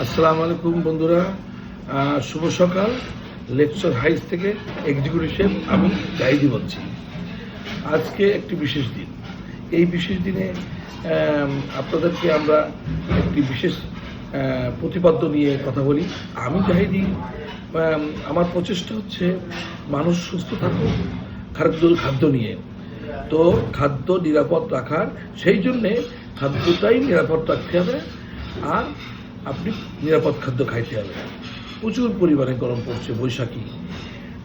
আসসালামু আলাইকুম বন্ধুরা, শুভ সকাল। লেকচার হাইস থেকে এক্সিকিউটিভ শেফ আমি জাহিদি বলছি। আজকে একটি বিশেষ দিন। এই বিশেষ দিনে আপনাদেরকে আমরা একটি বিশেষ প্রতিপাদ্য নিয়ে কথা বলি। আমি জাহিদি, আমার প্রচেষ্টা হচ্ছে মানুষ সুস্থ থাকুক খাদ্য নিয়ে। তো খাদ্য নিরাপদ রাখার, সেই জন্যে খাদ্যটাই নিরাপদ রাখতে হবে, আর আপনি নিরাপদ খাদ্য খাইতে হবে। প্রচুর পরিমাণে গরম পড়ছে, বৈশাখী।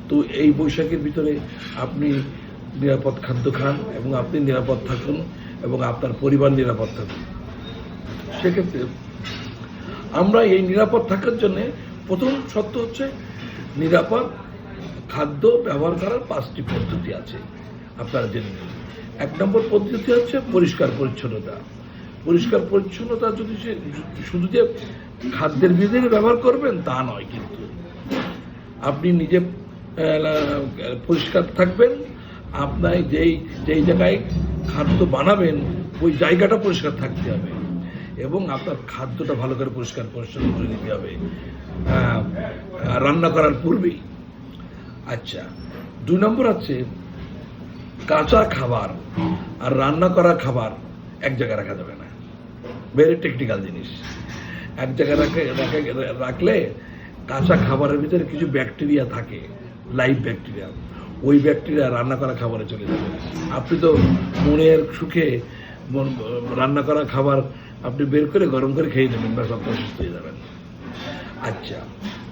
তো এই বৈশাখীর ভিতরে আপনি নিরাপদ খাদ্য খান এবং আপনি নিরাপদ থাকুন এবং আপনার পরিবার নিরাপদ থাকুন। সেক্ষেত্রে আমরা এই নিরাপদ থাকার জন্যে প্রথম শর্ত হচ্ছে নিরাপদ খাদ্য ব্যবহার করার 5টি পদ্ধতি আছে, আপনারা জেনে নিন। 1 নম্বর পদ্ধতি হচ্ছে পরিষ্কার পরিচ্ছন্নতা। পরিষ্কার পরিচ্ছন্নতা যদি শুধু যে খাদ্যের ভিতরে ব্যবহার করবেন তা নয়, কিন্তু আপনি নিজে পরিষ্কার থাকবেন। আপনার যেই জায়গায় খাদ্য বানাবেন ওই জায়গাটা পরিষ্কার থাকতে হবে এবং আপনার খাদ্যটা ভালো করে পরিষ্কার পরিচ্ছন্ন করে নিতে হবে রান্না করার পূর্বেই। আচ্ছা, 2 নম্বর আছে কাঁচা খাবার আর রান্না করা খাবার এক জায়গায় রাখা যাবে না। ভেরি টেকনিক্যাল জিনিস। এক জায়গায় রাখলে কাঁচা খাবারের ভিতরে কিছু ব্যাকটেরিয়া থাকে, লাইভ ব্যাকটেরিয়া। ওই ব্যাকটেরিয়া রান্না করা খাবারে চলে যাবে। আপনি তো মনের সুখে রান্না করা খাবার আপনি বের করে গরম করে খেয়ে নেবেন, বা সব অসুস্থ হয়ে যাবেন। আচ্ছা,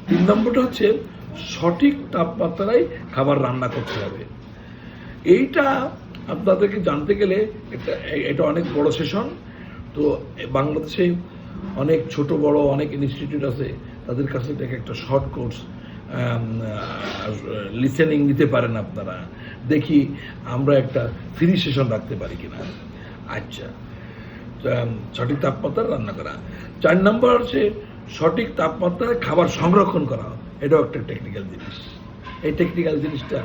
3 নম্বরটা হচ্ছে সঠিক তাপমাত্রায় খাবার রান্না করতে হবে। এইটা আপনাদেরকে জানতে গেলে এটা অনেক বড় সেশন। তো বাংলাদেশে অনেক ছোট বড় অনেক ইনস্টিটিউট আছে, তাদের কাছে থেকে একটা শর্ট কোর্স লিসেনিং নিতে পারেন আপনারা। দেখি আমরা একটা ফ্রি সেশন রাখতে পারি কিনা। আচ্ছা, সঠিক তাপমাত্রায় রান্না করা। 4 নম্বর হচ্ছে সঠিক তাপমাত্রায় খাবার সংরক্ষণ করা। এটাও একটা টেকনিক্যাল জিনিস। এই টেকনিক্যাল জিনিসটা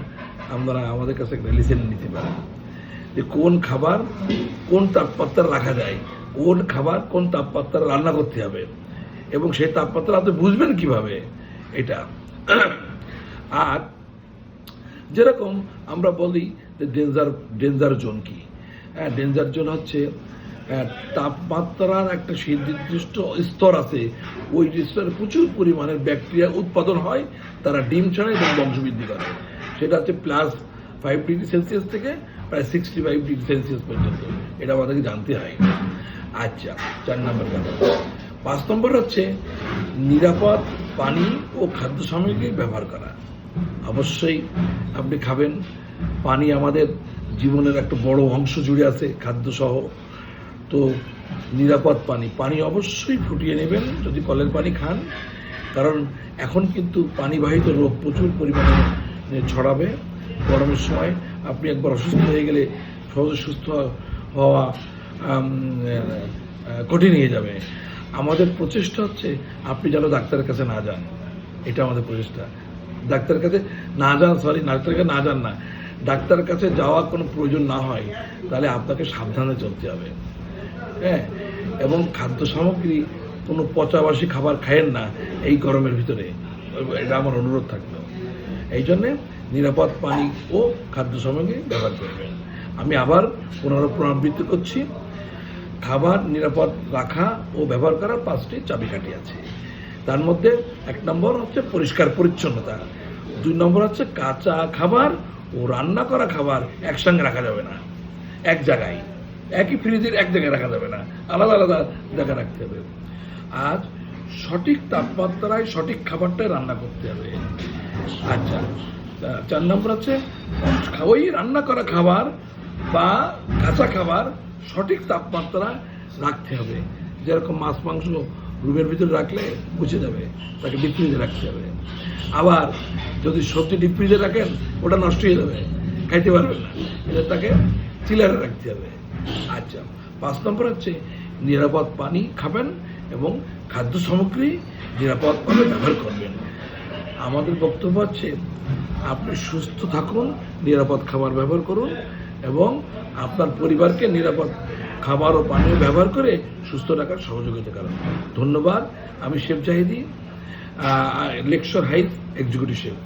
আমরা আমাদের কাছে একটা লিসেনিং নিতে পারেন, যে কোন খাবার কোন তাপমাত্রা রাখা যায়, কোন খাবার কোন তাপমাত্রা রান্না করতে হবে, এবং সেই তাপমাত্রা আপনি বুঝবেন কিভাবে এটা। আর যেরকম আমরা বলি যে ডেঞ্জার জোন কি। ডেঞ্জার জোন হচ্ছে তাপমাত্রার একটা নির্দিষ্ট স্তর আছে, ওই স্তরে প্রচুর পরিমাণের ব্যাকটেরিয়া উৎপাদন হয়, তারা ডিম ছাড়ে এবং বংশবৃদ্ধি করে। সেটা হচ্ছে +5 ডিগ্রি সেলসিয়াস থেকে প্রায় 65 ডিগ্রি সেলসিয়াস পর্যন্ত। এটা আমাদেরকে জানতে হয়। আচ্ছা, 4 নম্বর গেল। 5 নম্বর হচ্ছে নিরাপদ পানি ও খাদ্য সামগ্রী ব্যবহার করা। অবশ্যই আপনি খাবেন। পানি আমাদের জীবনের একটা বড় অংশ জুড়ে আছে, খাদ্যসহ। তো নিরাপদ পানি অবশ্যই ফুটিয়ে নেবেন যদি কলের পানি খান, কারণ এখন কিন্তু পানিবাহিত রোগ প্রচুর পরিমাণে ছড়াবে। গরমের সময় আপনি একবার অসুস্থ হয়ে গেলে সহজে সুস্থ হওয়া কঠিন হয়ে যাবে। আমাদের প্রচেষ্টা হচ্ছে আপনি যেন ডাক্তারের কাছে না যান, এটা আমাদের প্রচেষ্টা। ডাক্তারের কাছে না যান না, ডাক্তারের কাছে যাওয়ার কোনো প্রয়োজন না হয়, তাহলে আপনাকে সাবধানে চলতে হবে। হ্যাঁ, এবং খাদ্য সামগ্রী কোনো পচাবাসী খাবার খায়েন না এই গরমের ভিতরে, এটা আমার অনুরোধ থাকলো। এই জন্যে নিরাপদ পানি ও খাদ্য সামগ্রী ব্যবহার করবেন। আমি আবার পুনরাবৃত্তি করছি, খাবার নিরাপদ রাখা ও ব্যবহার করার 5টি চাবিকাঠি আছে। তার মধ্যে 1 নম্বর হচ্ছে পরিষ্কার পরিচ্ছন্নতা। 2 নম্বর হচ্ছে কাঁচা খাবার ও রান্না করা খাবার একসঙ্গে রাখা যাবে না, এক জায়গায়, একই ফ্রিজের এক জায়গায় রাখা যাবে না, আলাদা আলাদা জায়গায় রাখতে হবে। আর সঠিক তাপমাত্রায় সঠিক খাবারটাই রান্না করতে হবে। আচ্ছা, 4 নম্বর হচ্ছে ওই রান্না করা খাবার বা কাঁচা খাবার সঠিক তাপমাত্রা রাখতে হবে। যেরকম মাছ মাংস রুমের ভিতরে রাখলে বুঝে যাবে, তাকে ডিপ ফ্রিজে রাখতে হবে। আবার যদি সবজি ডিপ ফ্রিজে রাখেন ওটা নষ্ট হয়ে যাবে, খাইতে পারবেন না, এটা তাকে চিলারে রাখতে হবে। আচ্ছা, 5 নম্বর হচ্ছে নিরাপদ পানি খাবেন এবং খাদ্য সামগ্রী নিরাপদভাবে ব্যবহার করবেন। আমাদের বক্তব্য হচ্ছে আপনি সুস্থ থাকুন, নিরাপদ খাবার ব্যবহার করুন এবং আপনার পরিবারকে নিরাপদ খাবার ও পানীয় ব্যবহার করে সুস্থ রাখার সহযোগিতা করুন। ধন্যবাদ। আমি chef Zahidi, Lakeshore height executive chef.